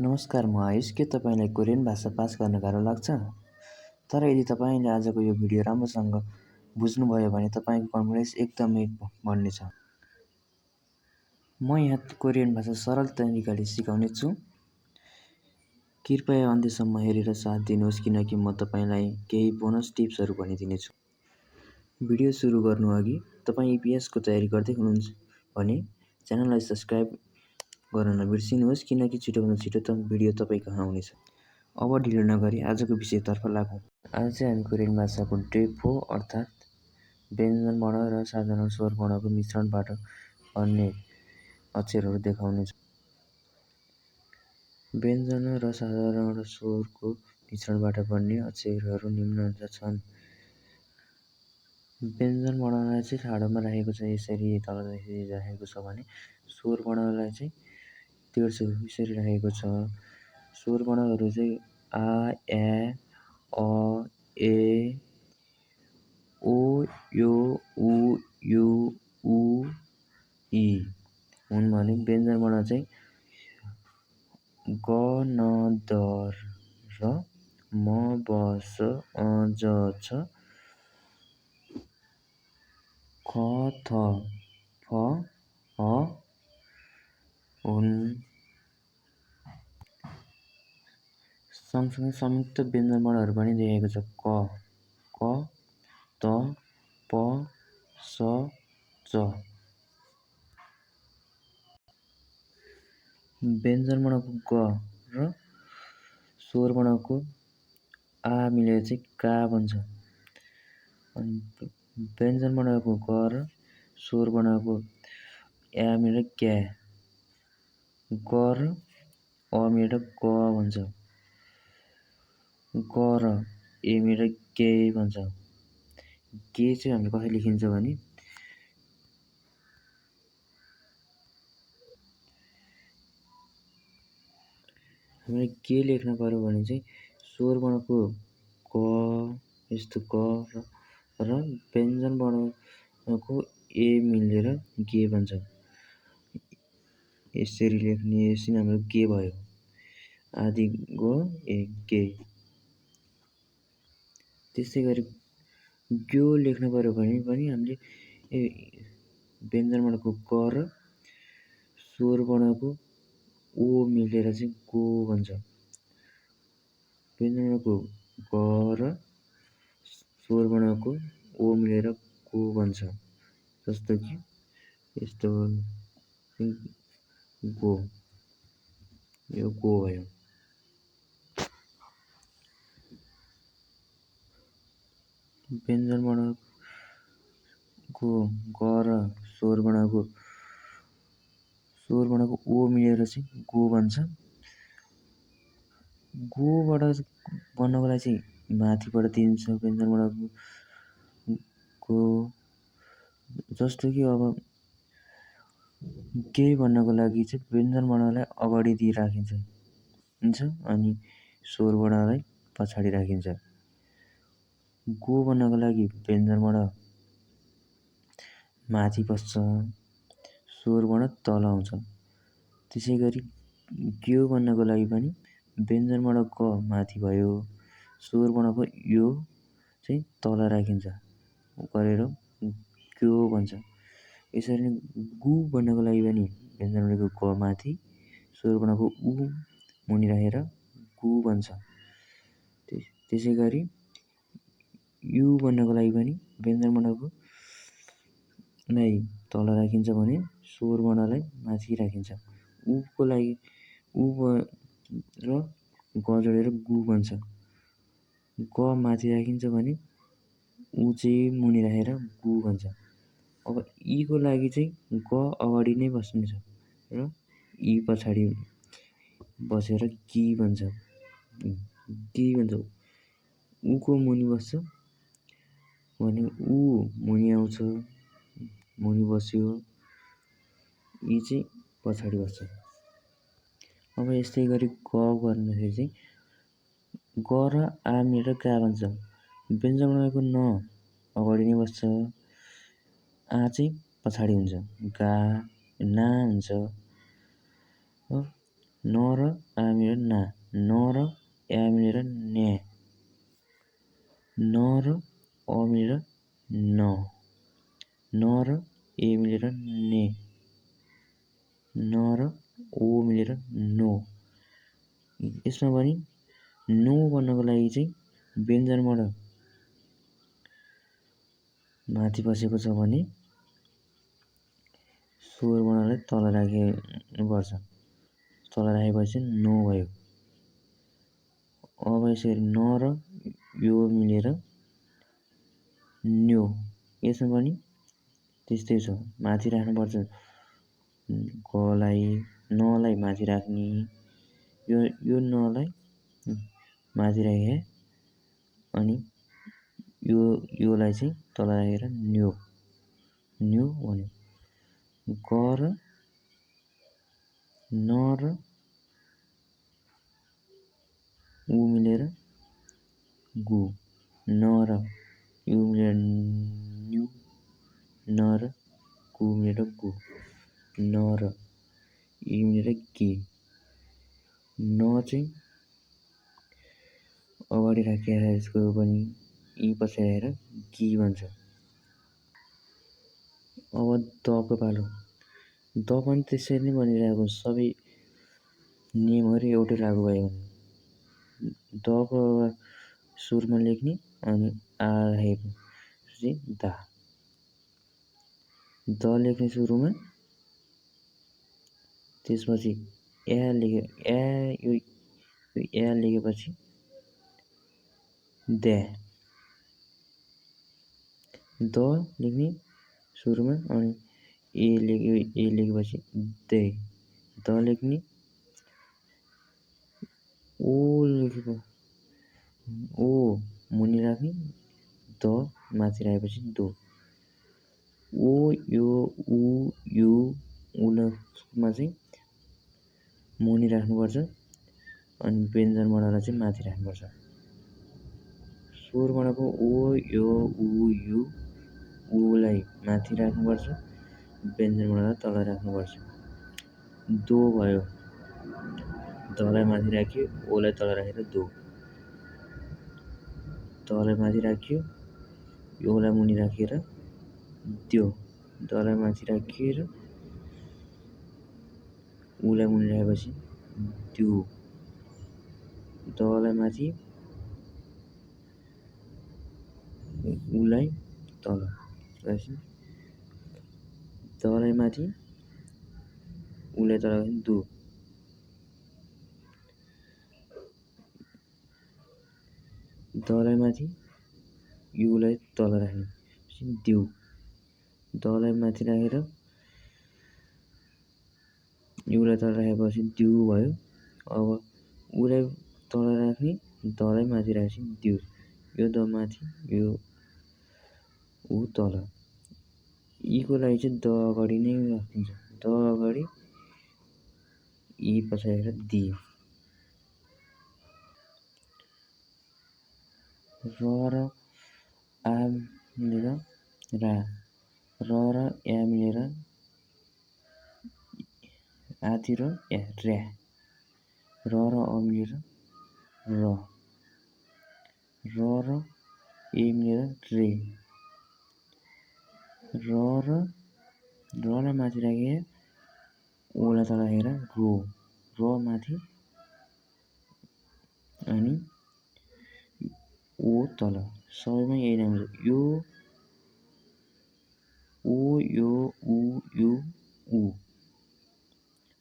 नमस्कार, म आयुष। के तपाईँलाई कोरियन भाषा पास गर्न गाह्रो लाग्छ? तर यदि तपाईँले आजको यो भिडियो राम्रोसँग बुझ्नुभयो भने तपाईँको कन्फिडेन्स एकदमै बढ्नेछ। म यहाँ कोरियन भाषा सरल तरिकाले सिकाउने छु। कृपया अन्त्यसम्म हेरेर साथ दिनुहोस् किनकि म तपाईँलाई केही बोनस टिप्सहरू भनिदिनेछु। भिडियो सुरु गर्नुअघि तपाईँ EPSको तयारी गर्दै हुनुहुन्छ भने च्यानललाई सब्स्क्राइब गर्न नबिर्सिनुहोस् किनकि छिटोभन्दा छिटो भिडियो तपाईँ कहाँ आउनेछ। अब ढिलो नगरी आजको विषयतर्फ लागौँ। आज चाहिँ हामी कोरियन भाषाको डेफो अर्थात् व्यञ्जन वर्ण र साधारण स्वर वर्णको मिश्रणबाट बन्ने अक्षरहरू देखाउनेछौँ। व्यञ्जन र साधारण स्वरको मिश्रणबाट बन्ने अक्षरहरू निम्न छन्। व्यञ्जन वर्णलाई चाहिँ ठाडोमा राखेको छ, यसरी तल यसरी राखेको छ भने स्वर वर्णलाई चाहिँ तेर्सो यसरी राखेको छ। स्वर वर्णहरू चाहिँ आ, ए, अ, ए, ओ, यो, उ, यु, उ, इ हुन् भने व्यञ्जन वर्ण चाहिँ ग, न, द, र, म, ब, स, अ, ज, छ, ख, थ, फ, ह हुन्। सँगसँगै संयुक्त व्यञ्जन वर्णहरू पनि दिएको छ। क, त, प, स, च। व्यञ्जन वर्णको ग र स्वर वर्णको आ मिलेर चाहिँ का बन्छ। अनि व्यञ्जन वर्णको ग र स्वर वर्णको या मिलेर क्या, ग र अ मिलेर ग बन्छ, ग र ए मिलेर गे बन्छ। गे चाहिँ हामीले कसरी लेखिन्छ भने हामीले के लेख्न पर्यो भने चाहिँ स्वर वर्णको क यस्तो क र व्यञ्जन वर्णको ए मिलेर गे बन्छ। यसरी लेख्ने, यसरी हाम्रो गे भयो। आदि गो ए गे। त्यसै गरी ग्यो लेख्न पर्यो भने पनि हामीले व्यञ्जन वर्णको क र स्वर वर्णको ओ मिलेर चाहिँ गो बन्छ। व्यञ्जन वर्णको ग र स्वर वर्णको ओ मिलेर गो बन्छ। जस्तो कि यस्तो गो, यो गो भयो। व्यञ्जन वर्णको ग र स्वर वर्णको ओ मिलेर चाहिँ गो बन्छ। गोबाट बन्नको लागि चाहिँ माथिबाट दिन्छ व्यञ्जन वर्णको गो। जस्तो कि अब के भन्नको लागि चाहिँ व्यञ्जन वर्णलाई अगाडि दिइराखिन्छ हुन्छ, अनि स्वर वर्णलाई पछाडि राखिन्छ। गो भन्नको लागि व्यञ्जन वर्ण माथि बस्छ, स्वर वर्ण तल आउँछ। त्यसै गरी ग्यो भन्नको लागि पनि व्यञ्जन वर्ण क माथि भयो, स्वर वर्णको यो चाहिँ तल राखिन्छ गरेर ग्यो भन्छ। यसरी नै गु भन्नको लागि पनि व्यञ्जन वर्णको क माथि, स्वर वर्णको उ मुनि राखेर गु भन्छ। त्यसै गरी यु भन्नको लागि पनि व्यञ्जन वर्णको लाई तल राखिन्छ भने स्वर वर्णलाई माथि राखिन्छ। उको लागि उ र ग जोडेर गु बन्छ। ग माथि राखिन्छ भने उ चाहिँ मुनि राखेर गु भन्छ। अब ईको लागि चाहिँ ग अगाडि नै बस्नेछ र ई पछाडि बसेर कि भन्छ, कि भन्छ। उको मुनि बस्छ भने उ मुनि आउँछ, मुनि बस्यो, यी चाहिँ पछाडि बस्छ। अब यस्तै गरी ग गर्दाखेरि चाहिँ ग र आ मिलेर गा बन्छ। व्यञ्जन वर्णको न अगाडि नै बस्छ, आ चाहिँ पछाडि हुन्छ, गा ना हुन्छ। न र आ मिलेर ना, न र या मिलेर न्या, न र अ मिलेर न, न र ए मिलेर ने, न र ओ मिलेर नो। यसमा पनि नो भन्नको लागि चाहिँ व्यञ्जनबाट माथि बसेको छ भने स्वर वर्णलाई तल राख्नुपर्छ। तल राखेपछि नो भयो। अब यसरी न र यो मिलेर न्यो। यसमा पनि त्यस्तै छ, माथि राख्नुपर्छ गलाई, नलाई माथि राख्ने, यो नलाई माथि राखे अनि योलाई चाहिँ तल राखेर न्यो, न्यो भन्यो। ग र न र उ मिलेर गु, न र यु मिलेर न्यु, न र गु मिलेर गु, न र इ मिलेर गे। न चाहिँ अगाडि राखेर यसको पनि इ पछि राखेर गी भन्छ। अब दको पालो। द पनि त्यसरी नै भनिरहेको सबै नियमहरू एउटै लागु भयो भने दको सुरुमा लेख्ने अनि आ राखेपछि दा, द लेख्ने सुरुमा, त्यसपछि या लेखेपछि द्या, द लेख्ने सुरुमा अनि ए लेखेपछि दे, द लेख्ने ओ मुनि राख्ने, द माथि राखेपछि दो। ओ यो उ यु उलमा चाहिँ मुनि राख्नुपर्छ अनि व्यञ्जनवर्णलाई चाहिँ माथि राख्नुपर्छ। स्वर वर्णको ओ यो उ यु उलाई माथि राख्नुपर्छ, व्यञ्जनवर्णलाई तल राख्नुपर्छ। दो भयो, दलाई माथि राख्यो, ओलाई तल राखेर दो, दलाई माथि राख्यो, योलाई मुनि राखेर त्यो, दलाई माथि राखेर उलाई मुनि राखेपछि त्यो, दलाई माथि उलाई तल, दलाई माथि उलाई तल दो, दलाई माथि युलाई तल राख्ने दिउ, दलाई माथि राखेर युलाई तल राखेपछि दिउ भयो। अब उलाई तल राख्ने, दलाई माथि राखेपछि दिउ, यो द माथि, यो उ तल। यीको लागि चाहिँ द अगाडि नै राखिन्छ, द अगाडि यी पछाडि दि। र र आ मिलेर रा, र र या मिलेर आतिर या र्या, र अ मिलेर र, र ए मिलेर रे, रलाई माथि राखेर ओलाई तल राखेर रो, र माथि अनि ओ तल, सबैमा यही नाम छ। यो ओ यो उ यु उ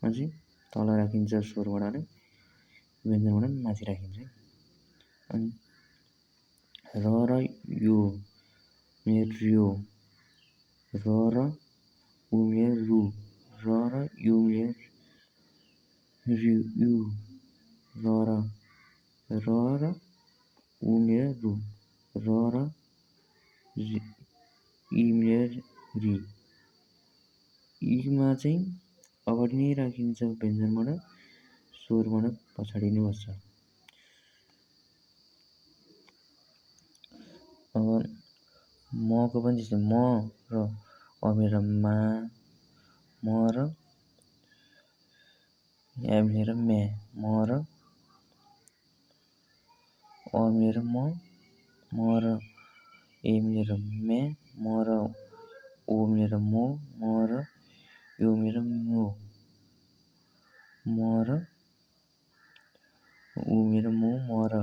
चाहिँ तल राखिन्छ स्वरवर्णले, व्यञ्जनवर्ण माथि राखिन्छ। अनि र यो मिलेर र्यो, र उ मिलेर रु, र यु मिलेर यु, र उ मिलेर रु, र इ मिलेर रि। यीमा चाहिँ अगाडि नै राखिन्छ व्यञ्जनवर्ण, स्वरवर्ण पछाडि नै बस्छ। अब मको पनि त्यस्तै, म र अ मिलेर मा, म र या मिलेर म्या, म र अ मिलेर म र ए मिलेर म्या, म र ओ मिलेर मो, म र यो मिलेर म्यो, म र उ मिलेर मो, म र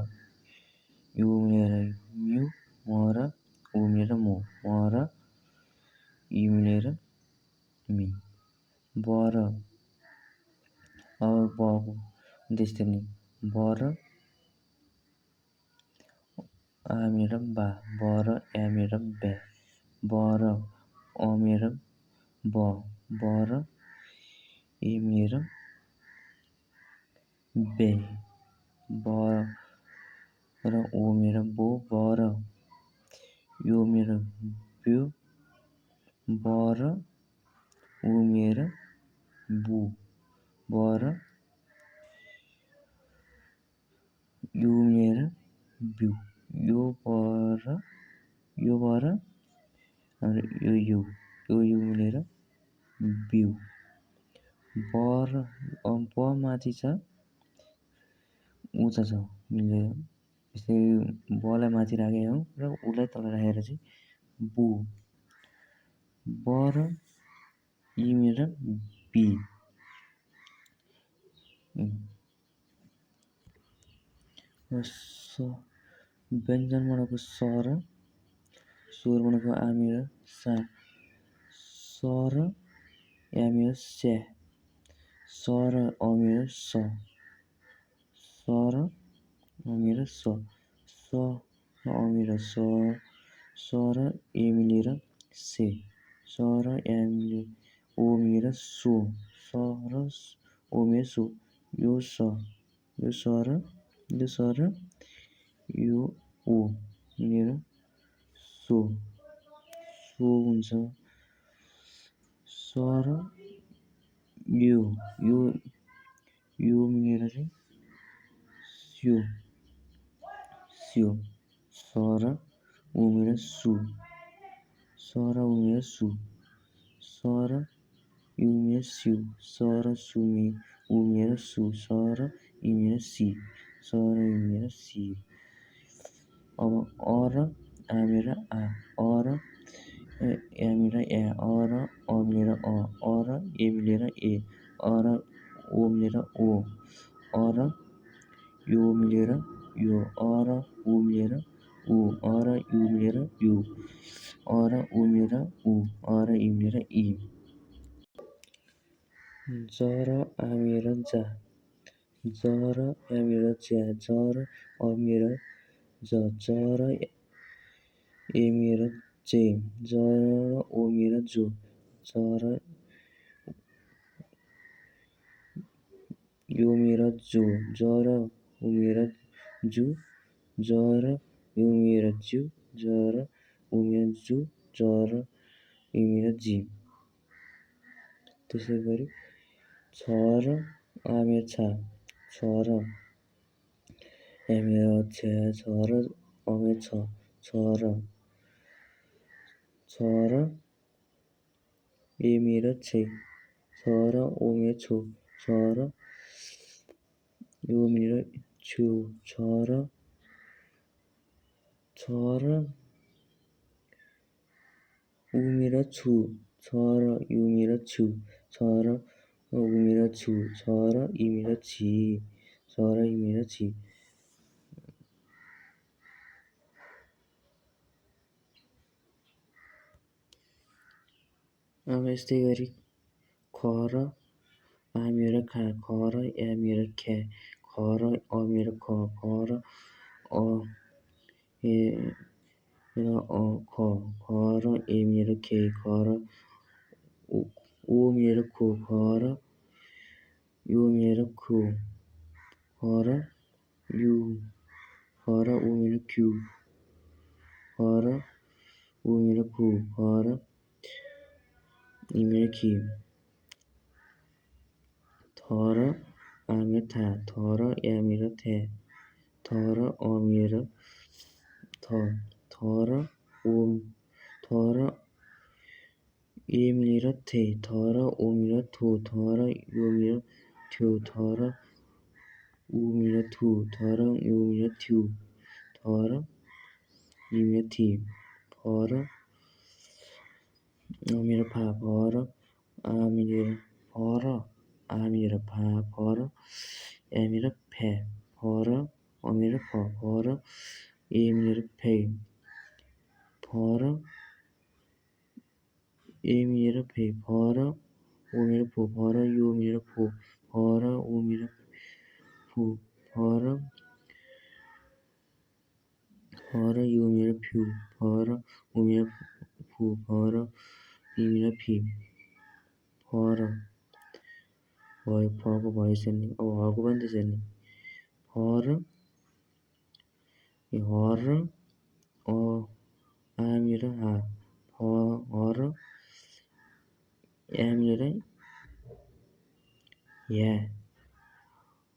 यु मिलेर म्यु, म र उ मिलेर मो, म र इ मिलेर मी, ब र अब बको त्यस्तै नै, ब र आ मिलेर बा, ब र या मिलेर ब्या, ब र अ मिलेर ब, ब र ए मिलेर बे, ब र ओ मिलेर बो, ब र यो मिलेर ब्यो, ब र उ मिलेर बु, ब र यु मिलेर ब्यु, यो ब र यो यु मिलेर बिउ, ब र ब माथि छ उता छ मिलेर यस्तै बलाई माथि राखेको हौँ र उसलाई तल राखेर चाहिँ बु, ब र इ मिलेर बी, स व्यञ्जनवर्णको स र स्वरवर्णको आ मिलेर सा, स र या मिलेर स्या, स र अ मिलेर स, स र अ मिलेर स, स र अ मिलेर स, स र ए मिलेर से, स र या मिलेर ओ मिलेर सो, स र ओ मिलेर सो, यो स र यो ओ मिलेर सो, सो हुन्छ, स र यो मिलेर चाहिँ स्यो, स्यो, स र उ मिलेर सु, स र उ मिलेर सु, स र यु मिलेर स्यु, स र उ मिलेर सु, स र इ मिलेर सि, स र इ मिलेर सि। अब अ र आ मिलेर आ, अ र या मिलेर या, अ र अ मिलेर अ र ए मिलेर ए, अ र ओ मिलेर ओ, अ र यो मिलेर यो, अ र उ मिलेर उ, अ र यु मिलेर यु, अ र उ मिलेर उ, अ र इ मिलेर इ। ज र आ मिलेर जा, ज र या मिलेर ज्या, ज र अ मिलेर ज, ज र ए मिलेर जे, ज र ओ मिलेर जो, ज र यो मिलेर जो, ज र उ मिलेर जु, ज र यु मिलेर जु, ज र उ मिलेर जु, ज र इ मिलेर जी। त्यसै गरी छ र आ मिलेर छ, छ र या मिलेर छ्या, छ र अ मिलेर छ, छ र ए मिलेर छे, छ र ओ मिलेर छो, छ र यो मिलेर छु, छ र उ मिलेर छु, छ र यु मिलेर छु, छ र उ मिलेर छु, छ र इ मिलेर छि, छ र इ मिलेर छि। अब यस्तै गरी ख र आ मिलेर खा, ख र या मिलेर ख्या, ख र अ मिलेर ख, ख र अ ए र ख, ख र ए मिलेर खे, ख र ओ मिलेर खो, ख र यो मिलेर खो, ख र उ मिलेर क्यु, ख र उ मिलेर खु, ख र इ मिलेर खि। थ र आ मिलेर था, थ र या मिलेर थ्या, थ र अ मिलेर थ, थ र ए मिलेर थे, थ र ओ मिलेर थो, थ र यो मिलेर थ्यो थर उ मिलेर थु थर यु मिलेर थ्यु थर इ मिलेर थि फर अ मिलेर फा फर आ मिलेर फा फर ए मिलेर फे फर अ मिलेर फ फर ए मिलेर फे फर ए मिलेर फे फर ओ मिलेर फो फर यु मिलेर फो फर उ मिलेर फु फर यु मिलेर फ्यु फर उ मिलेर फु फर इ मिलेर फि फर भयो फको भयो सेनी अब हको पनि त्यसरी फर हर अ आ मिलेर हा हर ए मिलेर या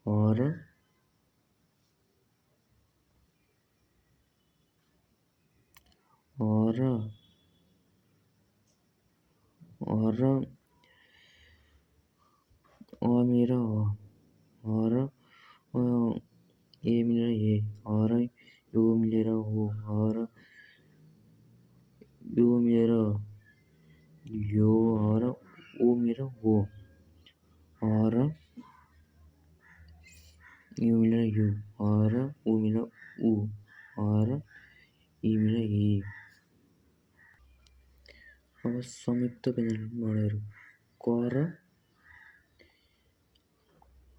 हर हर हर अ मिलेर ह हर ए मिलेर हे हर यु मिलेर हो हर यु मिलेर यो हर उ मिलेर हो हर यु मिलेर यु हर उ मिलेर उ हर इ मिलेर हि अब संयुक्त व्यञ्जन वर्णहरू कर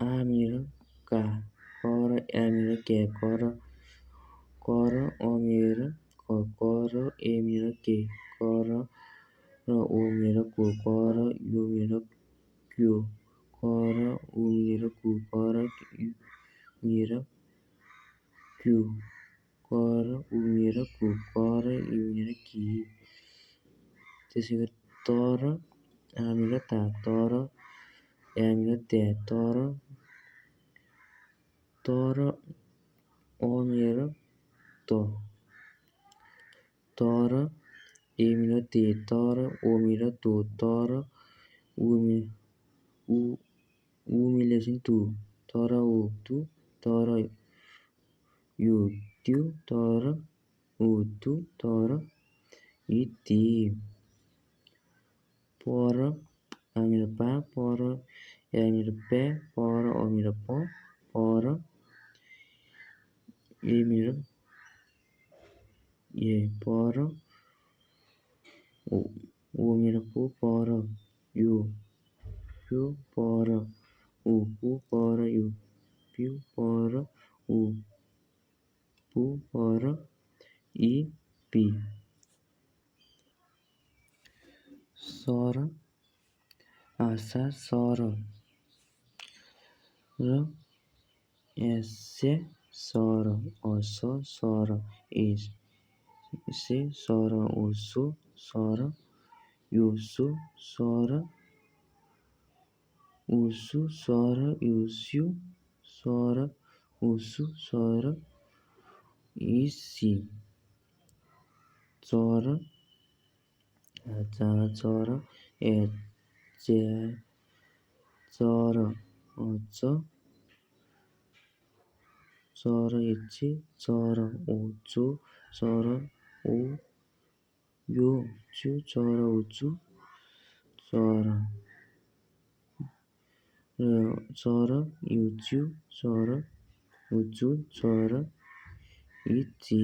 आ मिलेर का कर ए मिलेर के कर अ मिलेर क कर ए मिलेर के कर ओ मिलेर को कर यु मिलेर क्यो कर उ मिलेर कु कर यु मिलेर क्यु कर उ मिलेर कु कर यु मिलेर कि त्यसै गरी तर आ मिलेर ता तर ए मिलेर त्या तर अ मिलेर त तर ए मिलेर ते तर ओ मिलेर तो तर उ मिलेर तु तर उ तु तर यु त्यु तर उ तु तर इ ति पर आ मिलेर पा पर ए मिलेर पे पर अ मिलेर प पर ए मिलेर ए पर उ मिलेर पु पर यु प्यु पर उ पु पर यु प्यु पर उ पु पर इ पि सर आशा सर र एसे सर अस सर एसे सर ओसो सर युसु सर उसु सर युस्यु सर उसु सर इसी चर चर ए चर अच चर एचे चर ओचो चर ओ यो चु चर उचु चर चर युचु चर उचु चर इची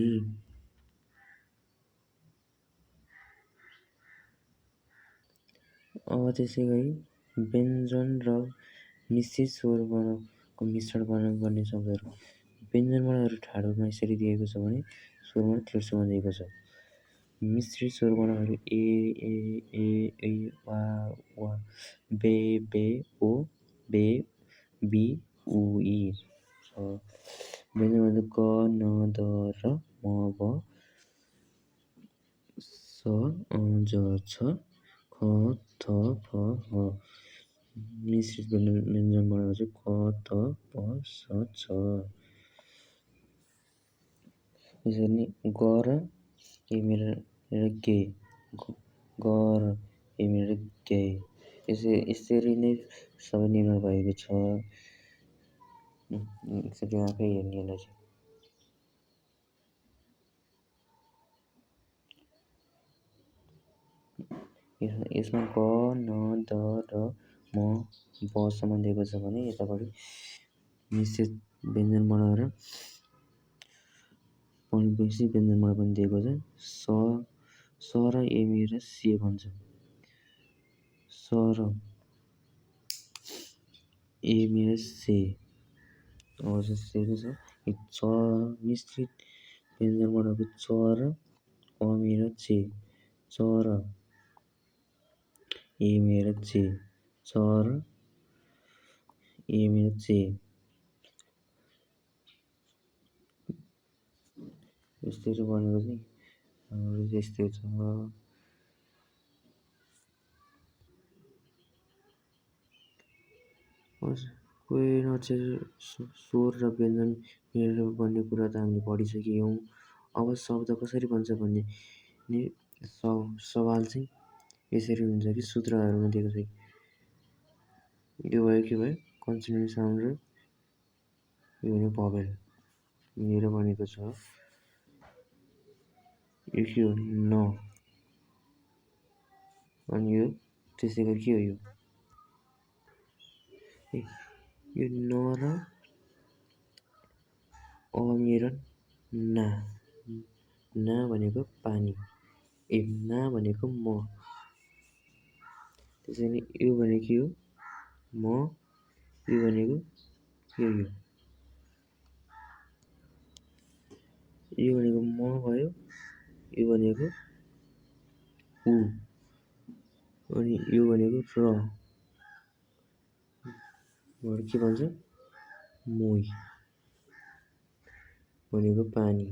अब त्यसै गरी व्यञ्जन र मिश्रित स्वर वर्णको मिश्रण वर्णन गर्ने शब्दहरू व्यञ्जन वर्णहरू ठाडोमा यसरी दिएको छ भने स्वर वर्ण तेर्सोमा दिएको छ मिश्रित स्वर वर्णहरू ए वा वा बे ओ बे बी उ ई व्यञ्जन वर्ण क न द र म ब स ज छ ख थ फ ह मिश्रित व्यञ्जन वर्णहरू चाहिँ क त प स छ यसरी नै गर ए मिलेर गे गर ए मिलेर गे यसरी नै सबै निर्माण भएको छ। एकचोटि आफै हेर्ने यसलाई चाहिँ। यसमा क, न, द, र, म, बसम्म दिएको छ भने यतापट्टि निश्चित व्यञ्जन वर्ण र परिवेशी व्यञ्जन वर्ण पनि दिएको छ। स र एमी र से भन्छ। स र एमी र से छ। च मिश्रित व्यञ्जन वर्णको च र अमी र चे। च र एमी र चे। च र एमी र चे। यस्तरी बनेको चाहिँ हाम्रो यस्तै छ। कोही नचेर स्वर र व्यञ्जन मिलेर बन्ने कुरा त हामीले पढिसक्यौँ। अब शब्द कसरी बन्छ भन्ने सवाल चाहिँ यसरी हुन्छ कि सूत्रहरूमा दिएको छ। यो भयो के भयो कन्सोनेन्ट साउन्ड र यो भयो भवेल मिलेर बनेको छ। यो के हो न, अनि यो त्यसै गरी के हो यो न र अमी र ना। ना भनेको पानी, ना भनेको म। त्यसैले यो भनेको यो म, यो भनेको यो भनेको म भयो, यो भनेको उ, अनि यो भनेको र के भन्छ मोही भनेको पानी।